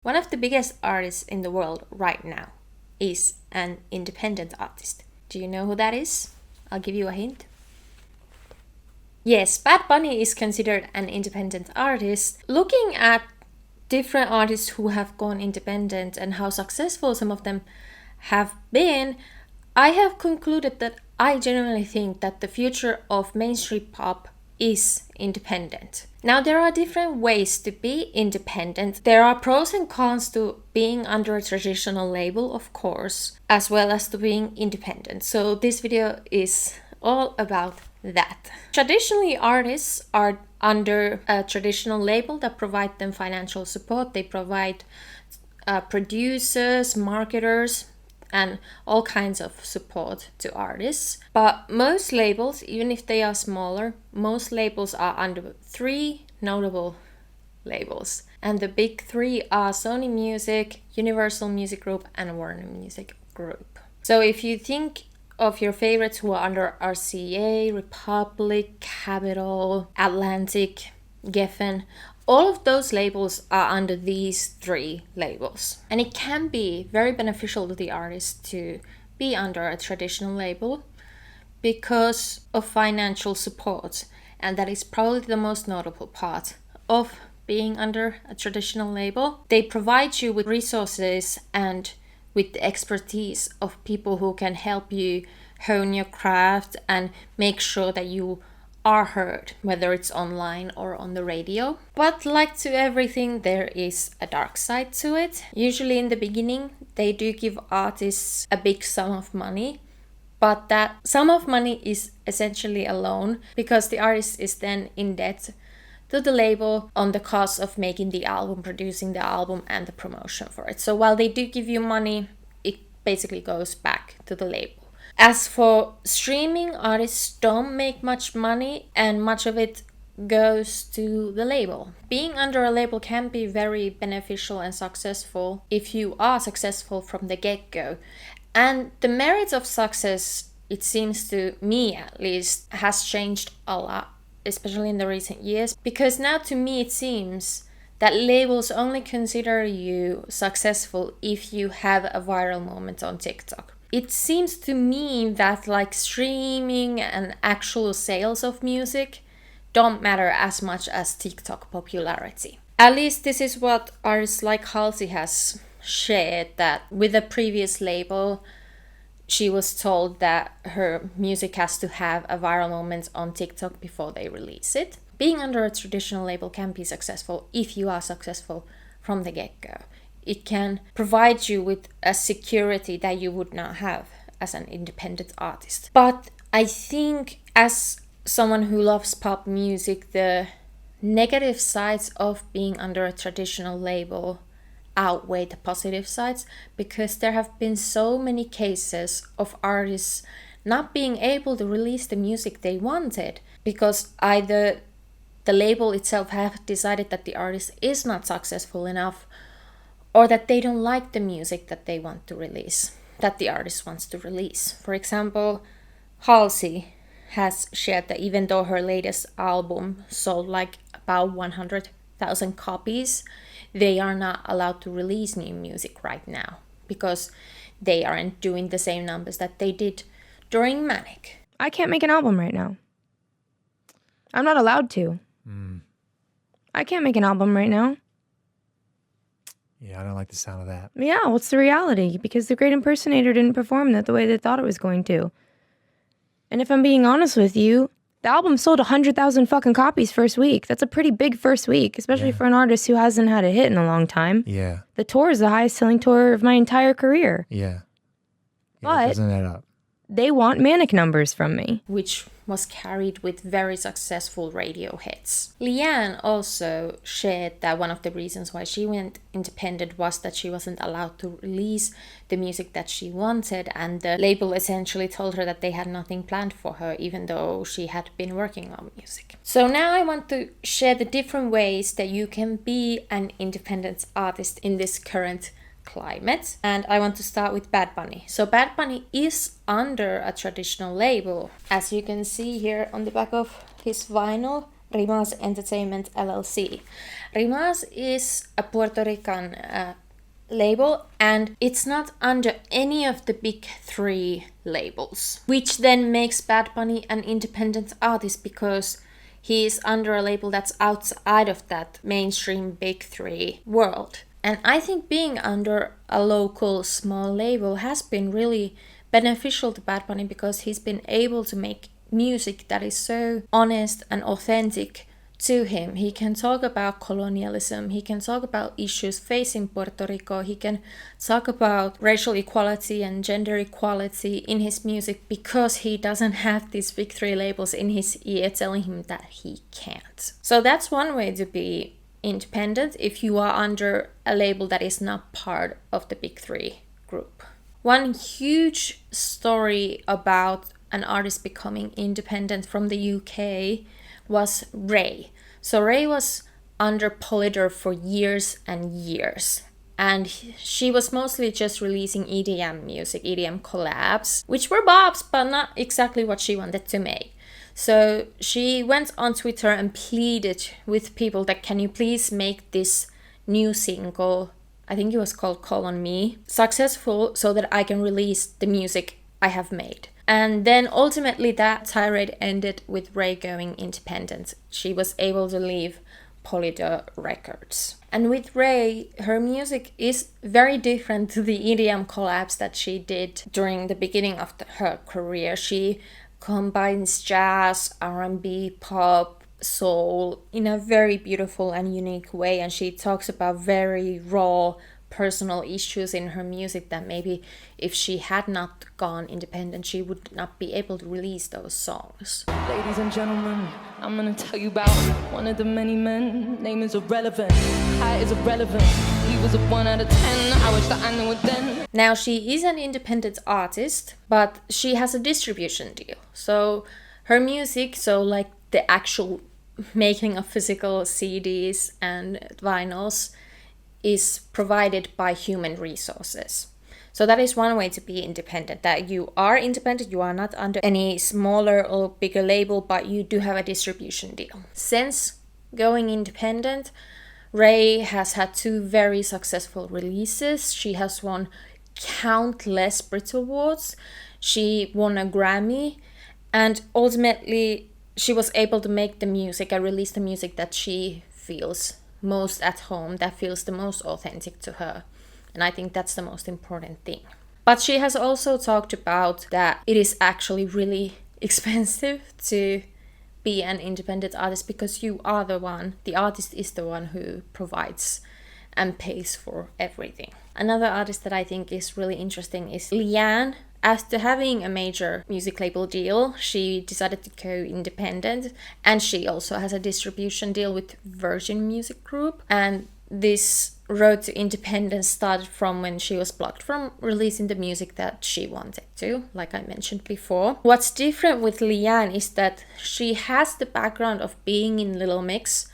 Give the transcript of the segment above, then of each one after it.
One of the biggest artists in the world right now is an independent artist. Do you know who that is? I'll give you a hint. Yes, Bad Bunny is considered an independent artist. Looking at different artists who have gone independent and how successful some of them have been, I have concluded that I genuinely think that the future of mainstream pop is independent. Now, there are different ways to be independent. There are pros and cons to being under a traditional label, of course, as well as to being independent. So this video is all about that. Traditionally, artists are under a traditional label that provide them financial support. They provide producers, marketers, and all kinds of support to artists. But most labels, even if they are smaller, most labels are under three notable labels. And the big three are Sony Music, Universal Music Group, and Warner Music Group. So if you think of your favorites who are under RCA, Republic, Capitol, Atlantic, Geffen, all of those labels are under these three labels. And it can be very beneficial to the artist to be under a traditional label because of financial support. And that is probably the most notable part of being under a traditional label. They provide you with resources and with the expertise of people who can help you hone your craft and make sure that you are heard, whether it's online or on the radio. But like to everything, there is a dark side to it. Usually in the beginning, they do give artists a big sum of money, but that sum of money is essentially a loan because the artist is then in debt to the label on the cost of making the album, producing the album, and the promotion for it. So while they do give you money, it basically goes back to the label. As for streaming, artists don't make much money and much of it goes to the label. Being under a label can be very beneficial and successful if you are successful from the get-go. And the merits of success, it seems to me at least, has changed a lot, especially in the recent years. Because now to me it seems that labels only consider you successful if you have a viral moment on TikTok. It seems to me that like streaming and actual sales of music don't matter as much as TikTok popularity. At least this is what artists like Halsey has shared, that with a previous label, she was told that her music has to have a viral moment on TikTok before they release it. Being under a traditional label can be successful if you are successful from the get-go. It can provide you with a security that you would not have as an independent artist. But I think as someone who loves pop music, the negative sides of being under a traditional label outweigh the positive sides, because there have been so many cases of artists not being able to release the music they wanted because either the label itself have decided that the artist is not successful enough, or that they don't like the music that they want to release, that the artist wants to release. For example, Halsey has shared that even though her latest album sold like about 100,000 copies, they are not allowed to release new music right now because they aren't doing the same numbers that they did during Manic. I can't make an album right now. I'm not allowed to. I can't make an album right now. Yeah, I don't like the sound of that. Yeah, what's the reality? Because The Great Impersonator didn't perform that the way they thought it was going to. And if I'm being honest with you, the album sold 100,000 fucking copies first week. That's a pretty big first week, especially for an artist who hasn't had a hit in a long time. Yeah. The tour is the highest selling tour of my entire career. Yeah. But it doesn't add up. They want Manic numbers from me. Which was carried with very successful radio hits. Leigh-anne also shared that one of the reasons why she went independent was that she wasn't allowed to release the music that she wanted, and the label essentially told her that they had nothing planned for her, even though she had been working on music. So now I want to share the different ways that you can be an independent artist in this current climate, and I want to start with Bad Bunny. So Bad Bunny is under a traditional label. As you can see here on the back of his vinyl, Rimas Entertainment LLC. Rimas is a Puerto Rican label, and it's not under any of the big three labels, which then makes Bad Bunny an independent artist because he is under a label that's outside of that mainstream big three world. And I think being under a local small label has been really beneficial to Bad Bunny because he's been able to make music that is so honest and authentic to him. He can talk about colonialism, he can talk about issues facing Puerto Rico, he can talk about racial equality and gender equality in his music because he doesn't have these big three labels in his ear telling him that he can't. So that's one way to be independent if you are under a label that is not part of the big three group. One huge story about an artist becoming independent from the UK was Raye. So Raye was under Polydor for years and years, and she was mostly just releasing EDM music, EDM collabs, which were bops, but not exactly what she wanted to make. So she went on Twitter and pleaded with people that, can you please make this new single, I think it was called Call on Me, successful so that I can release the music I have made. And then ultimately that tirade ended with Raye going independent. She was able to leave Polydor Records. And with Raye, her music is very different to the EDM collabs that she did during the beginning of her career. She combines jazz, R&B, pop, soul in a very beautiful and unique way. And she talks about very raw personal issues in her music that maybe if she had not gone independent, she would not be able to release those songs. Ladies and gentlemen, I'm gonna tell you about one of the many men. Name is irrelevant, height is irrelevant. He was a 1 out of 10, I wish that I knew it then. Now she is an independent artist, but she has a distribution deal. So her music, so like the actual making of physical CDs and vinyls, is provided by human resources. So that is one way to be independent, that you are independent, you are not under any smaller or bigger label, but you do have a distribution deal. Since going independent, Raye has had 2 very successful releases. She has won countless Brit Awards, she won a Grammy, and ultimately she was able to make the music and release the music that she feels most at home, that feels the most authentic to her. And I think that's the most important thing. But she has also talked about that it is actually really expensive to be an independent artist because you are the artist is the one who provides and pays for everything. Another artist that I think is really interesting is leigh-anne. After having a major music label deal, she decided to go independent, and she also has a distribution deal with Virgin Music Group. And this road to independence started from when she was blocked from releasing the music that she wanted to, like I mentioned before. What's different with leigh-anne is that she has the background of being in Little Mix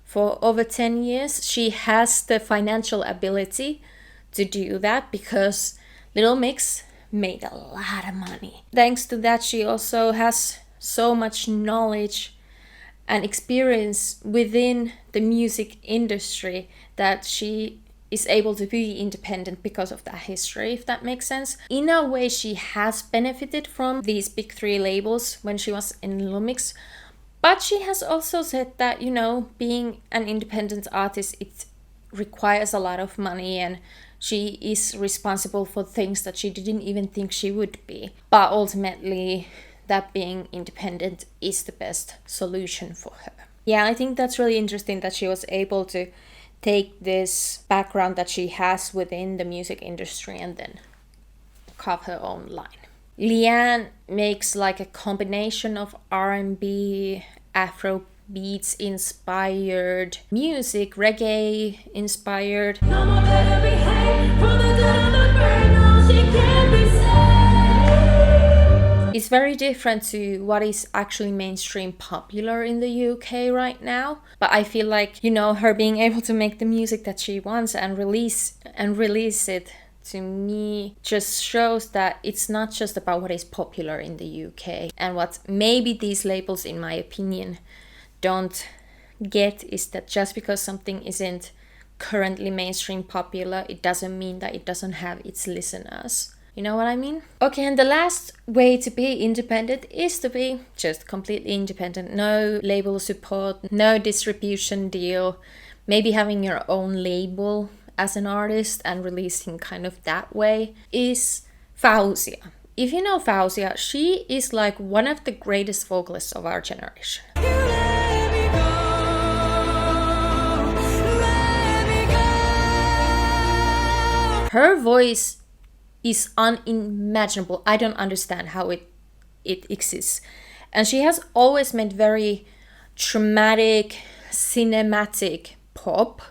for over 10 years. She has the financial ability to do that because Little Mix made a lot of money. Thanks to that, she also has so much knowledge and experience within the music industry that she is able to be independent because of that history, if that makes sense. In a way, she has benefited from these big 3 labels when she was in Little Mix, but she has also said that, you know, being an independent artist, it requires a lot of money, and she is responsible for things that she didn't even think she would be. But ultimately, that being independent is the best solution for her. Yeah, I think that's really interesting that she was able to take this background that she has within the music industry and then carve her own line. leigh-anne makes like a combination of R&B, Afro beats inspired music, reggae inspired. It's very different to what is actually mainstream popular in the UK right now. But I feel like, you know, her being able to make the music that she wants and release it, to me just shows that it's not just about what is popular in the UK and what maybe these labels, in my opinion, don't get is that just because something isn't currently mainstream popular, it doesn't mean that it doesn't have its listeners. You know what I mean? Okay, and the last way to be independent is to be just completely independent. No label support, no distribution deal, maybe having your own label as an artist and releasing kind of that way is faouzia. If you know faouzia, she is like one of the greatest vocalists of our generation. Her voice is unimaginable. I don't understand how it exists. And she has always made very dramatic, cinematic pop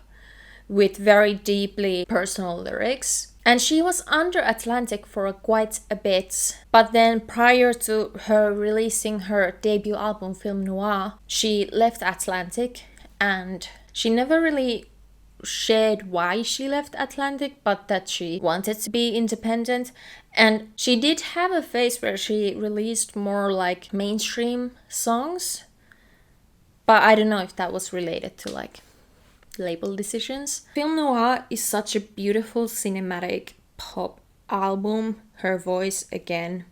with very deeply personal lyrics. And she was under Atlantic for quite a bit. But then prior to her releasing her debut album, Film Noir, she left Atlantic and she never really shared why she left Atlantic, but that she wanted to be independent. And she did have a phase where she released more like mainstream songs, but I don't know if that was related to like label decisions. Film Noir is such a beautiful cinematic pop album. Her voice, again,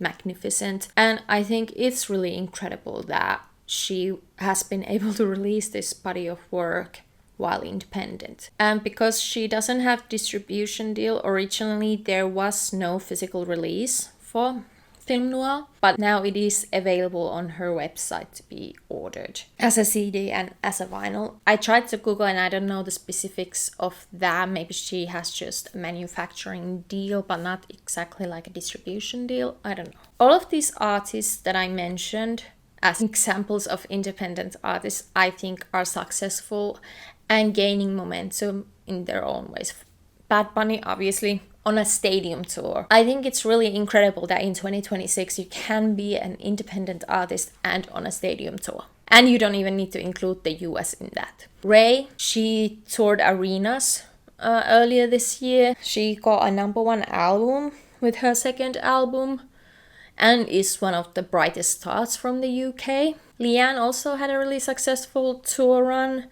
magnificent. And I think it's really incredible that she has been able to release this body of work while independent. And because she doesn't have distribution deal, originally there was no physical release for Film Noir, but now it is available on her website to be ordered as a CD and as a vinyl. I tried to Google and I don't know the specifics of that. Maybe she has just a manufacturing deal, but not exactly like a distribution deal. I don't know. All of these artists that I mentioned as examples of independent artists, I think are successful and gaining momentum in their own ways. Bad Bunny, obviously, on a stadium tour. I think it's really incredible that in 2026 you can be an independent artist and on a stadium tour. And you don't even need to include the US in that. Raye, she toured arenas earlier this year. She got a #1 album with her second album and is one of the brightest stars from the UK. Leigh-anne also had a really successful tour run,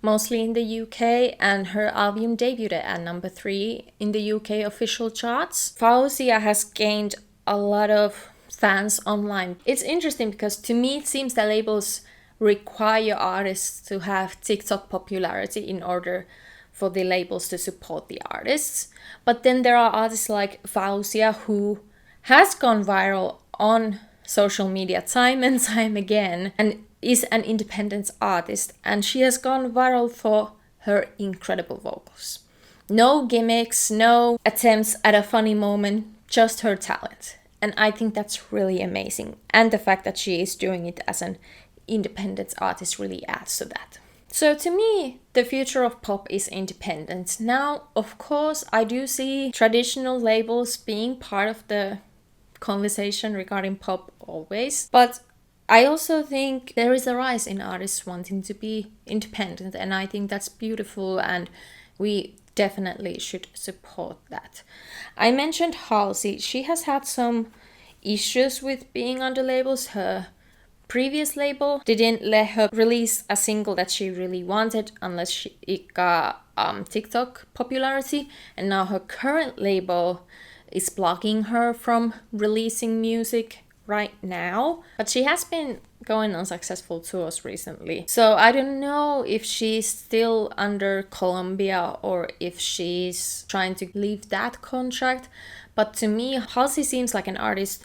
mostly in the UK, and her album debuted at #3 in the UK official charts. faouzia has gained a lot of fans online. It's interesting because to me it seems that labels require artists to have TikTok popularity in order for the labels to support the artists. But then there are artists like faouzia who has gone viral on social media time and time again and is an independent artist, and she has gone viral for her incredible vocals. No gimmicks, no attempts at a funny moment, just her talent. And I think that's really amazing. And the fact that she is doing it as an independent artist really adds to that. So to me, the future of pop is independent. Now, of course, I do see traditional labels being part of the conversation regarding pop always, but I also think there is a rise in artists wanting to be independent, and I think that's beautiful and we definitely should support that. I mentioned Halsey. She has had some issues with being under labels. Her previous label didn't let her release a single that she really wanted unless it got TikTok popularity, and now her current label is blocking her from releasing music right now, but she has been going on successful tours recently. So I don't know if she's still under Columbia or if she's trying to leave that contract, but to me Halsey seems like an artist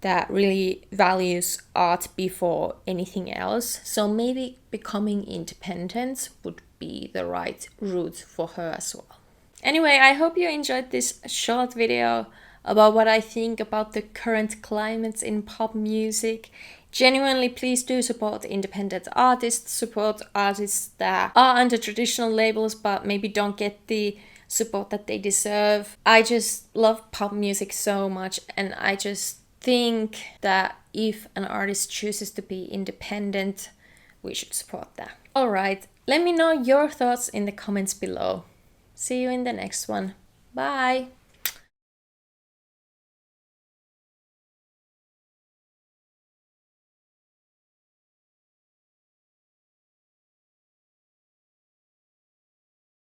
that really values art before anything else, so maybe becoming independent would be the right route for her as well. Anyway, I hope you enjoyed this short video about what I think about the current climate in pop music. Genuinely, please do support independent artists, support artists that are under traditional labels but maybe don't get the support that they deserve. I just love pop music so much, and I just think that if an artist chooses to be independent, we should support that. Alright, let me know your thoughts in the comments below. See you in the next one. Bye!